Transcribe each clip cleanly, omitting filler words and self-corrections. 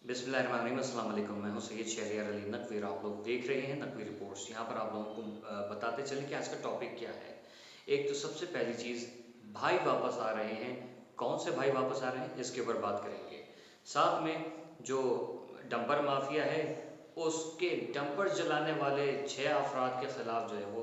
बिस्मिल्लाहिर्रहमानिर्रहीम, अस्सलाम वालेकुम। मैं हूं सैयद शहरियार अली नकवी। आप लोग देख रहे हैं नकवी रिपोर्ट्स। यहाँ पर आप लोगों को बताते चलें कि आज का टॉपिक क्या है। एक तो सबसे पहली चीज़, भाई वापस आ रहे हैं। कौन से भाई वापस आ रहे हैं इसके ऊपर बात करेंगे। साथ में जो डंपर माफिया है उसके डंपर जलाने वाले 6 अफराद के ख़िलाफ़ जो है वो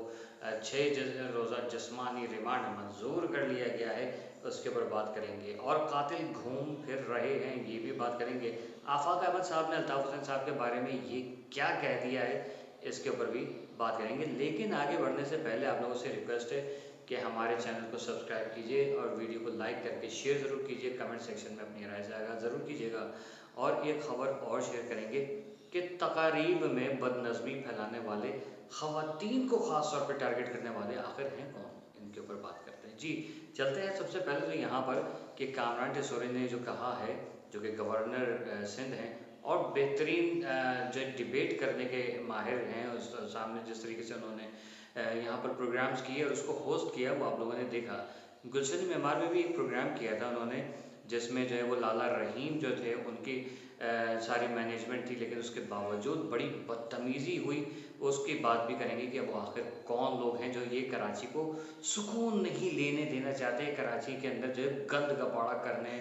6 रोज़ा जिस्मानी रिमांड मंजूर कर लिया गया है। उसके ऊपर बात करेंगे। और कातिल घूम फिर रहे हैं, ये भी बात करेंगे। आफाक अहमद साहब ने अल्ताफ़ हुसैन साहब के बारे में ये क्या कह दिया है, इसके ऊपर भी बात करेंगे। लेकिन आगे बढ़ने से पहले आप लोगों से रिक्वेस्ट है कि हमारे चैनल को सब्सक्राइब कीजिए और वीडियो को लाइक करके शेयर ज़रूर कीजिए। कमेंट सेक्शन में अपनी राय ज़ाहिर ज़रूर कीजिएगा। और एक ख़बर और शेयर करेंगे कि तकारीब में बदनज़मी फैलाने वाले ख़वातीन को ख़ास तौर पर टारगेट करने वाले आखिर हैं कौन, इनके ऊपर बात करते हैं। जी चलते हैं। सबसे पहले तो यहाँ पर कि कामरान टेसोरी ने जो कहा है, जो कि गवर्नर सिंध हैं और बेहतरीन जो डिबेट करने के माहिर हैं, उस सामने जिस तरीके से उन्होंने यहाँ पर प्रोग्राम्स किए और उसको होस्ट किया वो आप लोगों ने देखा। गुलशन मेमार में भी एक प्रोग्राम किया था उन्होंने, जिसमें जो है वो लाला रहीम जो थे उनकी सारी मैनेजमेंट थी, लेकिन उसके बावजूद बड़ी बदतमीज़ी हुई। उसकी बात भी करेंगे कि अब आखिर कौन लोग हैं जो ये कराची को सुकून नहीं लेने देना चाहते। कराची के अंदर जो है गंद गपाड़ा करने,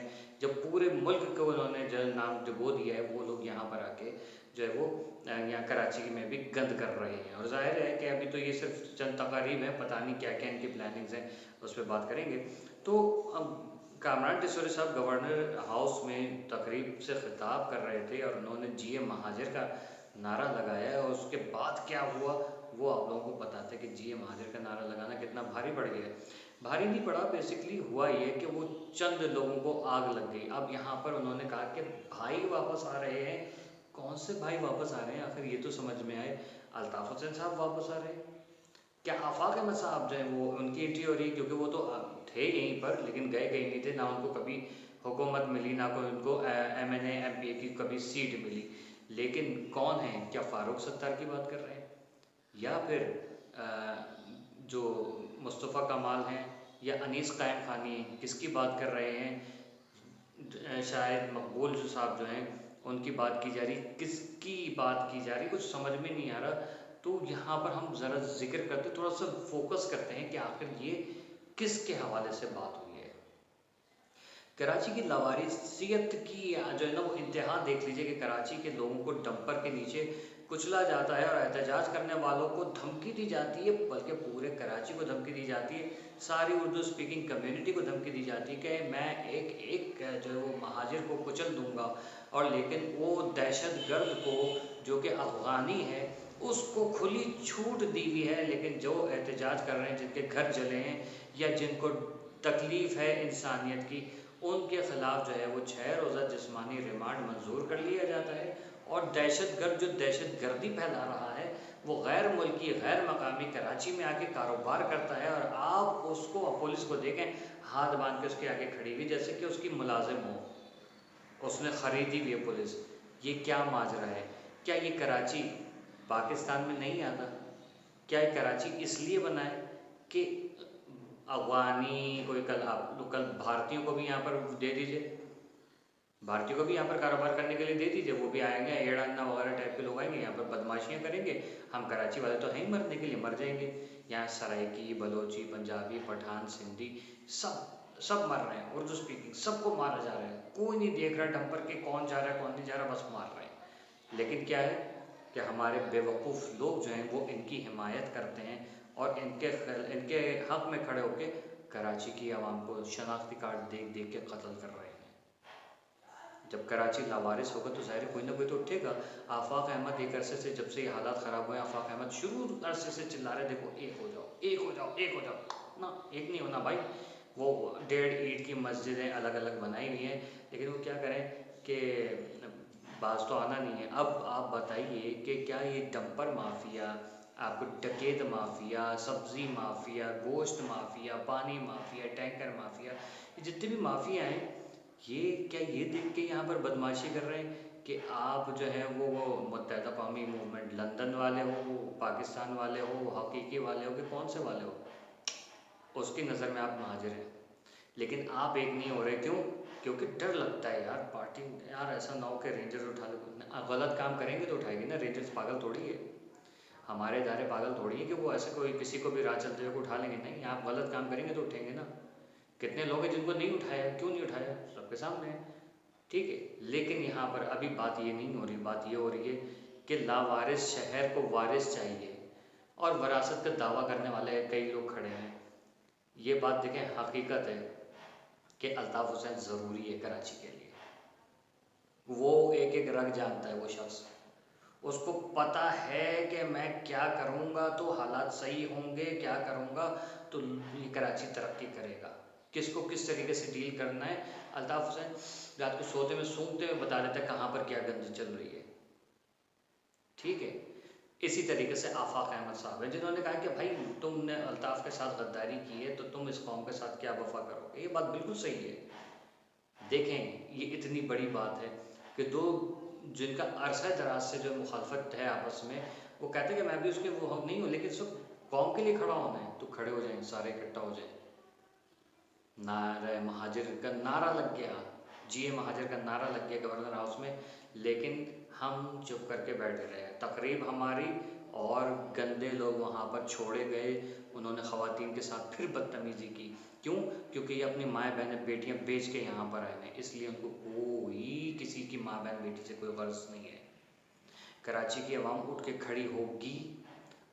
जब पूरे मुल्क को उन्होंने जो नाम डुबो दिया है, वो लोग यहाँ पर आके जो है वो यहाँ कराची में भी गंद कर रहे हैं। और जाहिर है कि अभी तो ये सिर्फ चंद तकारीब हैं, पता नहीं क्या क्या इनकी प्लानिंग्स हैं, उस पर बात करेंगे। तो अब कामरान टेसोरी साहब गवर्नर हाउस में तकरीब से खिताब कर रहे थे और उन्होंने जीए महाजिर का नारा लगाया और उसके बाद क्या हुआ वो आप लोगों को बताते कि जीए महाजिर का नारा लगाना कितना भारी पड़ गया। भारी नहीं पड़ा, बेसिकली हुआ ये कि वो चंद लोगों को आग लग गई। अब यहाँ पर उन्होंने कहा कि भाई वापस आ रहे हैं। कौन से भाई वापस आ रहे हैं आखिर, ये तो समझ में आए। अल्ताफ़ हुसैन साहब वापस आ रहे हैं क्या? आफाक अहमद साहब जो हैं वो उनकी एंट्री हो रही है, क्योंकि वो तो थे यहीं पर लेकिन गए कहीं नहीं थे। ना उनको कभी हुकूमत मिली, ना कोई उनको MNA MPA की कभी सीट मिली। लेकिन कौन है? क्या फ़ारूक सत्तार की बात कर रहे हैं, या फिर जो मुस्तफ़ा कमाल हैं, या अनीस कायम खानी हैं? किसकी बात कर रहे हैं? शायद मकबूल जो साहब जो हैं उनकी बात की जा रही, किसकी बात की जा रही, कुछ समझ में नहीं आ रहा। तो यहाँ पर हम ज़रा जिक्र करते, थोड़ा सा फोकस करते हैं कि आखिर ये किसके हवाले से बात हुई है। कराची की लावारिसियत की जो है ना वो इंतहा देख लीजिए कि कराची के लोगों को डंपर के नीचे कुचला जाता है और एहतजाज करने वालों को धमकी दी जाती है, बल्कि पूरे कराची को धमकी दी जाती है, सारी उर्दू स्पीकिंग कम्युनिटी को धमकी दी जाती है कि मैं एक एक जो है वो महाजिर को कुचल दूंगा। और लेकिन वो दहशतगर्द को जो कि अफ़गानी है उसको खुली छूट दी हुई है। लेकिन जो एहतजाज कर रहे हैं, जिनके घर जले हैं या जिनको तकलीफ़ है इंसानियत की, उनके ख़िलाफ़ जो है वो 6 रोज़ा जिस्मानी रिमांड मंजूर कर लिया जाता है। और दहशतगर्द जो दहशतगर्दी फैला रहा है वो गैर मुल्की गैर मकामी कराची में आके कारोबार करता है, और आप उसको पुलिस को देखें हाथ बांध के उसके आगे खड़ी हुई जैसे कि उसकी मुलाजिम हो, उसने ख़रीदी हुई है पुलिस। ये क्या माजरा है? क्या ये कराची पाकिस्तान में नहीं आता? क्या ये कराची इसलिए बना है कि अफ़गानी कोई कल भारतीयों को भी यहाँ पर दे दीजिए, भारतीयों को भी यहाँ पर कारोबार करने के लिए दे दीजिए, वो भी आएंगे, एड़ अन्ना वगैरह टाइप के लोग आएंगे, यहाँ पर बदमाशियाँ करेंगे। हम कराची वाले तो हैं ही मरने के लिए, मर जाएंगे। यहाँ सराइकी, बलोची, पंजाबी, पठान, सिंधी सब मर रहे हैं। उर्दू स्पीकिंग सबको मारा जा रहा है, कोई नहीं देख रहा डंपर के कौन जा रहा है कौन नहीं जा रहा, बस मार रहे हैं। लेकिन क्या है कि हमारे बेवकूफ़ लोग जो हैं वो इनकी हिमायत करते हैं और इनके हक़ में खड़े होकर कराची की आवाम को शनाख्ती कार्ड देख देख के कत्ल कर रहे हैं। जब कराची लावारिस होगा तो ज़ाहिर कोई ना कोई तो उठेगा। आफाक अहमद एक अरसे से, जब से ये हालात ख़राब हुए, आफाक अहमद शुरू अरसे से चिल्ला रहे, देखो एक हो जाओ, एक हो जाओ, एक हो जाओ। ना एक नहीं होना भाई। वो 1.5 ईंट की मस्जिदें अलग अलग बनाई हुई हैं, लेकिन वो क्या करें कि बाज तो आना नहीं है। अब आप बताइए कि क्या ये डंपर माफिया, आपको डकैत माफिया, सब्ज़ी माफिया, गोश्त माफिया, पानी माफिया, टैंकर माफिया, ये जितने भी माफिया हैं, ये क्या ये देख के यहाँ पर बदमाशी कर रहे हैं कि आप जो है वो मुत्तहदा कौमी मूवमेंट लंदन वाले हो, वो पाकिस्तान वाले हो, हकीकी वाले हो, कि कौन से वाले हो, उसकी नज़र में आप महाजिर हैं। लेकिन आप एक नहीं हो रहे, क्यों? क्योंकि डर लगता है यार। पार्टी यार ऐसा ना हो कि रेंजर्स उठा ले। गलत काम करेंगे तो उठाएगी ना, रेंजर्स पागल थोड़ी है, हमारे इदारे पागल थोड़ी है कि वो ऐसे कोई किसी को भी राह चलते हुए उठा लेंगे। नहीं, आप गलत काम करेंगे तो उठेंगे ना। कितने लोग हैं जिनको नहीं उठाया, क्यों नहीं उठाया, सबके सामने है, ठीक है। लेकिन यहाँ पर अभी बात ये नहीं हो रही, बात ये हो रही है कि लावारिस शहर को वारिस चाहिए, और वरासत का दावा करने वाले कई लोग खड़े हैं। ये बात देखें, हकीकत है कि अल्ताफ़ हुसैन ज़रूरी है कराची के लिए। वो एक एक रग जानता है वो शख्स, उसको पता है कि मैं क्या करूँगा तो हालात सही होंगे, क्या करूँगा तो ये कराची तरक्की करेगा, किसको किस तरीके से डील करना है। अल्ताफ़ हुसैन रात को सोते में सूंघते हुए बता देता है कहाँ पर क्या गंदगी चल रही है, ठीक है। इसी तरीके से आफाक अहमद साहब हैं जिन्होंने कहा कि भाई तुमने अल्ताफ़ के साथ गद्दारी की है तो तुम इस कौम के साथ क्या वफा करोगे। ये बात बिल्कुल सही है। देखें, ये इतनी बड़ी बात है कि दो जिनका अरसा दराज से जो मुखालफत है आपस में, वो कहते हैं कि मैं भी उसके वो नहीं हूँ, लेकिन सब कौम के लिए खड़ा होना है तो खड़े हो जाएं, सारे इकट्ठा हो जाएं। नारा महाजिर का नारा लग गया, जिए महाजिर का नारा लग गया गवर्नर हाउस में, लेकिन हम चुप करके बैठे रहे। तकरीब हमारी और गंदे लोग वहाँ पर छोड़े गए, उन्होंने ख़वातीन के साथ फिर बदतमीज़ी की। क्यों? क्योंकि ये अपनी माएँ बहनें बेटियाँ बेच के यहाँ पर आए हैं, इसलिए उनको कोई किसी की माँ बहन बेटी से कोई गर्ज नहीं है। कराची की आवाम उठ के खड़ी होगी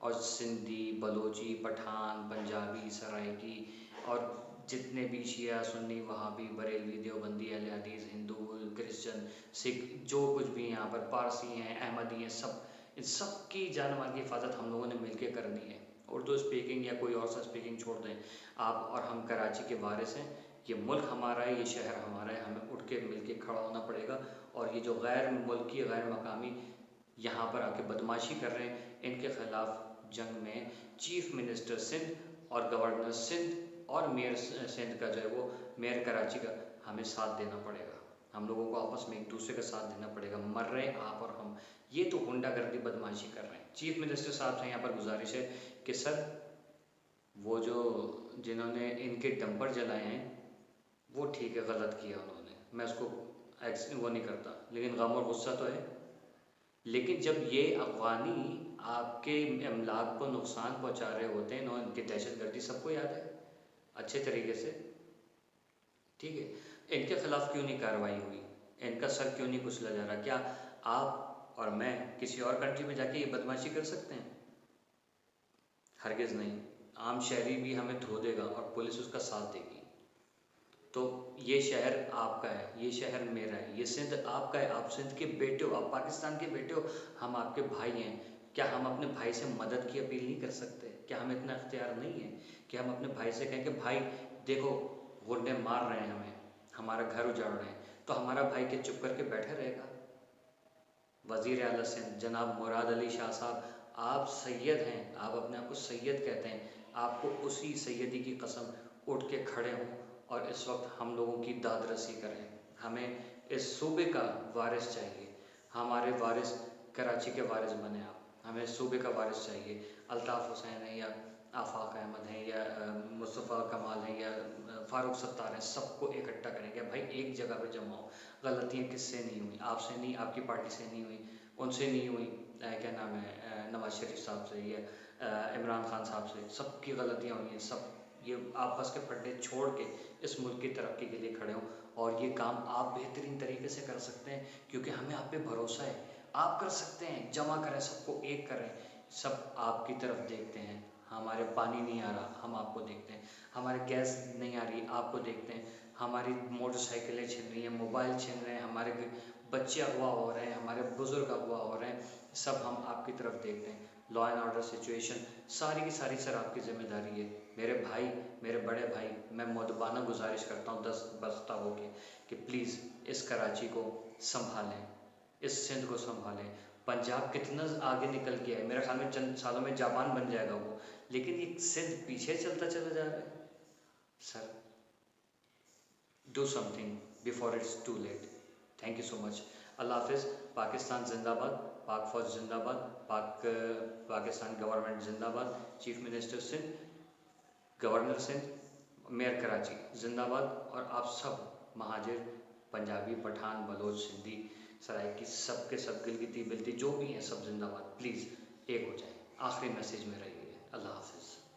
और सिंधी, बलोची, पठान, पंजाबी, सराइकी और जितने भी शिया, सुन्नी, वहाबी, बरेलवी, देवबंदी, अहले हदीस, हिंदू, क्रिश्चियन, सिख, जो कुछ भी यहाँ पर पारसी हैं, अहमदी हैं, सब इन सब की जान माल की हिफाजत हम लोगों ने मिलकर करनी है। उर्दू स्पीकिंग या कोई और सा स्पीकिंग छोड़ दें, आप और हम कराची के वारिस हैं। ये मुल्क हमारा है, ये शहर हमारा है, हमें उठ के मिल के खड़ा होना पड़ेगा। और ये जो गैर मुल्की, गैर मकामी यहाँ पर आके बदमाशी कर रहे हैं, इनके ख़िलाफ़ जंग में चीफ़ मिनिस्टर सिंध और गवर्नर सिंध और मेयर सिंध का जो है वो मेयर कराची का हमें साथ देना पड़ेगा। हम लोगों को आपस में एक दूसरे का साथ देना पड़ेगा। मर रहे हैं आप और हम, ये तो गुंडागर्दी बदमाशी कर रहे हैं। चीफ़ मिनिस्टर साहब से यहाँ पर गुजारिश है कि सर, वो जो जिन्होंने इनके डंपर जलाए हैं वो ठीक है, गलत किया उन्होंने, मैं उसको वो नहीं करता, लेकिन गम और गुस्सा तो है। लेकिन जब ये अफ़गानी आपके अमलाक को नुकसान पहुंचा रहे होते हैं, इनकी दहशतगर्दी सबको याद है अच्छे तरीके से, ठीक है। इनके ख़िलाफ़ क्यों नहीं कार्रवाई हुई, इनका सर क्यों नहीं कुचला जा रहा? क्या आप और मैं किसी और कंट्री में जाके ये बदमाशी कर सकते हैं? हरगिज़ नहीं। आम शहरी भी हमें धो देगा और पुलिस उसका साथ देगी। तो ये शहर आपका है, ये शहर मेरा है, ये सिंध आपका है, आप सिंध के बेटे हो, आप पाकिस्तान के बेटे हो, हम आपके भाई हैं। क्या हम अपने भाई से मदद की अपील नहीं कर सकते? क्या हमें इतना इख्तियार नहीं है कि हम अपने भाई से कहें कि भाई देखो, गुंडे मार रहे हैं हमें, हमारा घर उजाड़ रहे हैं, तो हमारा भाई के चुप करके बैठे रहेगा? वज़ीर आला सिंध जनाब मुराद अली शाह साहब, आप सैयद हैं, आप अपने आप को सैयद कहते हैं, आपको उसी सैयदी की कसम उठ के खड़े हों और इस वक्त हम लोगों की दाद रसी करें। हमें इस सूबे का वारिस चाहिए, हमारे वारिस कराची के वारिस बने आप, हमें सूबे का वारिस चाहिए। अल्ताफ़ हुसैन है या आफाक अहमद हैं या मुस्तफ़ा कमाल हैं या फ़ारूक सत्तार हैं, सबको इकट्ठा करेंगे। भाई एक जगह पे जमा हो। गलतियाँ किससे नहीं हुई? आपसे नहीं, आपकी पार्टी से नहीं हुई, उनसे नहीं हुई, क्या नाम है, नवाज शरीफ साहब से या इमरान खान साहब से, सबकी गलतियाँ हुई हैं। सब ये आपस के फड्डे छोड़ के इस मुल्क की तरक्की के लिए खड़े हों, और ये काम आप बेहतरीन तरीके से कर सकते हैं क्योंकि हमें आप पे भरोसा है। आप कर सकते हैं, जमा करें, सबको एक करें। सब आपकी तरफ देखते हैं। हमारे पानी नहीं आ रहा, हम आपको देखते हैं। हमारे गैस नहीं आ रही, आपको देखते हैं। हमारी मोटरसाइकिलें छिन रही हैं, मोबाइल छिन रहे हैं, हमारे बच्चे अगवा हो रहे हैं, हमारे बुज़ुर्ग अगवा हो रहे हैं, सब हम आपकी तरफ देखते हैं। लॉ एंड ऑर्डर सिचुएशन सारी की सारी सर आपकी ज़िम्मेदारी है। मेरे भाई, मेरे बड़े भाई, मैं मुअद्दबाना गुजारिश करता हूँ दस बस्ता हो के कि प्लीज़ इस कराची को संभालें, इस सिंध को संभालें। पंजाब कितना आगे निकल गया है, मेरे ख्याल में चंद सालों में जापान बन जाएगा वो, लेकिन ये सिंध पीछे चलता चला जा रहा है। Sir, do something before it's too late. Thank you so much. Allah हाफिज़। पाकिस्तान जिंदाबाद, पाक फौज जिंदाबाद, पाकिस्तान गवर्नमेंट जिंदाबाद, chief minister Sindh, governor Sindh, mayor Karachi जिंदाबाद, और आप सब महाजिर पंजाबी, पठान, बलोच, सिंधी, सराइकी, सब के सब, गिलगिती, बिल्ती, जो भी हैं सब जिंदाबाद, प्लीज़ एक हो जाए। आखिरी मैसेज मेरा ये है। अल्लाह हाफिज़।